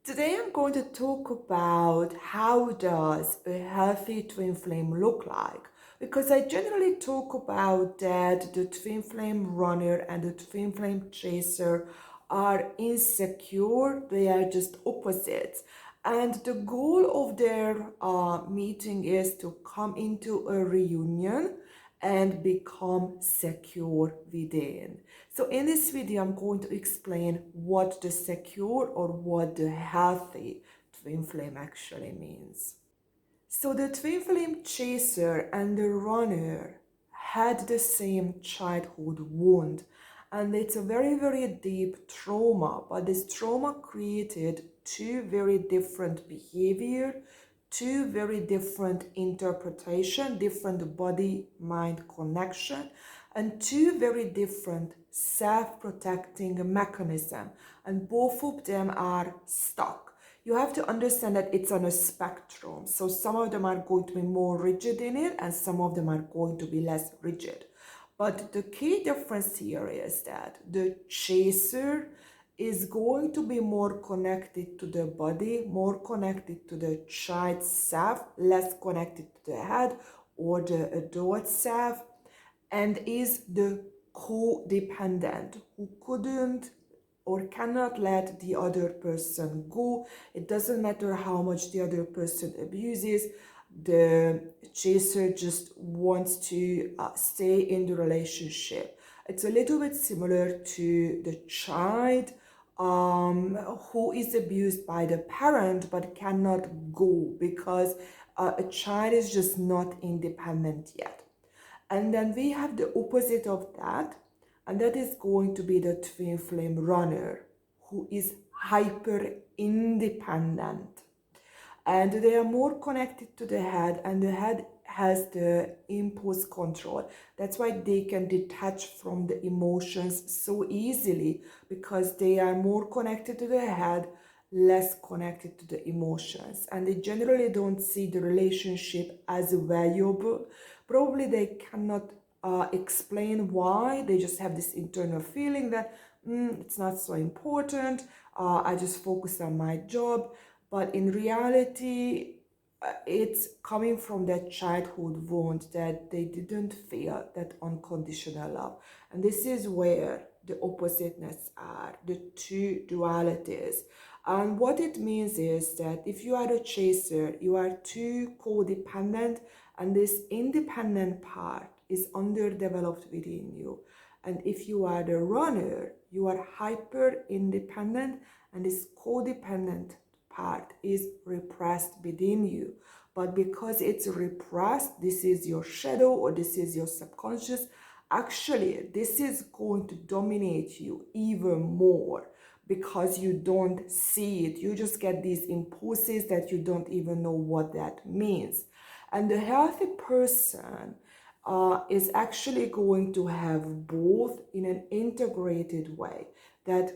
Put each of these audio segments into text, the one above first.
Today I'm going to talk about how does a healthy twin flame look like, because I generally talk about that the twin flame runner and the twin flame chaser are insecure. They are just opposites, and the goal of their meeting is to come into a reunion and become secure within. So in this video, I'm going to explain what the secure or what the healthy twin flame actually means. So the twin flame chaser and the runner had the same childhood wound, and it's a very deep trauma, but this trauma created two very different behavior, two very different interpretation, different body-mind connection, and two very different self-protecting mechanism, and both of them are stuck. You have to understand that it's on a spectrum. So some of them are going to be more rigid in it and some of them are going to be less rigid. But the key difference here is that the chaser is going to be more connected to the body, more connected to the child self, less connected to the head or the adult self, and is the codependent who couldn't or cannot let the other person go. It doesn't matter how much the other person abuses. The chaser just wants to stay in the relationship. It's a little bit similar to the child who is abused by the parent but cannot go because a child is just not independent yet. And then we have the opposite of that, and that is going to be the twin flame runner, who is hyper independent. And they are more connected to the head, and the head has the impulse control. That's why they can detach from the emotions so easily, because they are more connected to the head, less connected to the emotions, and they generally don't see the relationship as valuable. Probably they cannot explain why. They just have this internal feeling that it's not so important. I just focus on my job. But in reality, it's coming from that childhood wound that they didn't feel that unconditional love. And this is where the oppositeness are, the two dualities. And what it means is that if you are a chaser, you are too codependent, and this independent part is underdeveloped within you. And if you are the runner, you are hyper independent, and this codependent part is repressed within you. But because it's repressed, this is your shadow or this is your subconscious, actually this is going to dominate you even more because you don't see it. You just get these impulses that you don't even know what that means. And the healthy person is actually going to have both in an integrated way, that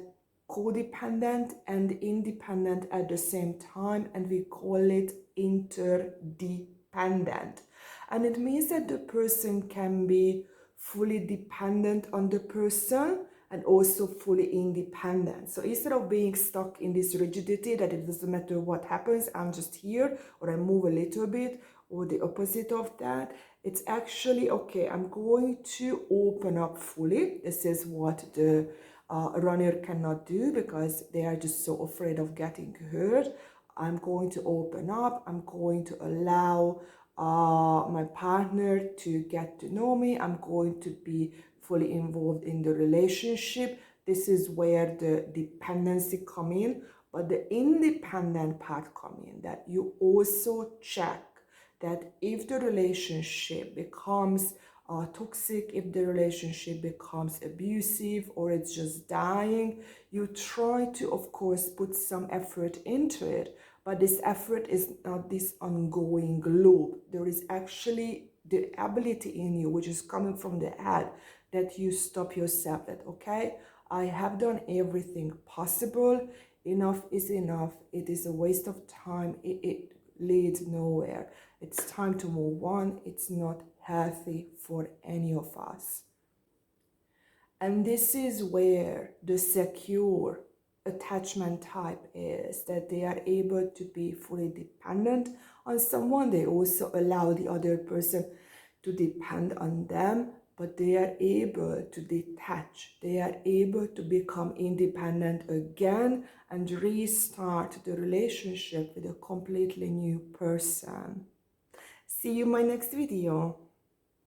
codependent and independent at the same time, and we call it interdependent. And it means that the person can be fully dependent on the person and also fully independent. So instead of being stuck in this rigidity that it doesn't matter what happens, I'm just here, or I move a little bit, or the opposite of that, it's actually, okay, I'm going to open up fully. This is what the runner cannot do because they are just so afraid of getting hurt. I'm going to open up. I'm going to allow my partner to get to know me. I'm going to be fully involved in the relationship. This is where the dependency come in, but the independent part come in, that you also check that if the relationship becomes toxic, if the relationship becomes abusive or it's just dying, you try to, of course, put some effort into it. But this effort is not this ongoing loop. There is actually the ability in you, which is coming from the head, that you stop yourself, that, okay, I have done everything possible. Enough is enough. It is a waste of time. It leads nowhere. It's time to move on. It's not healthy for any of us. And this is where the secure attachment type is that they are able to be fully dependent on someone. They also allow the other person to depend on them, but they are able to detach. They are able to become independent again and restart the relationship with a completely new person. See you in my next video.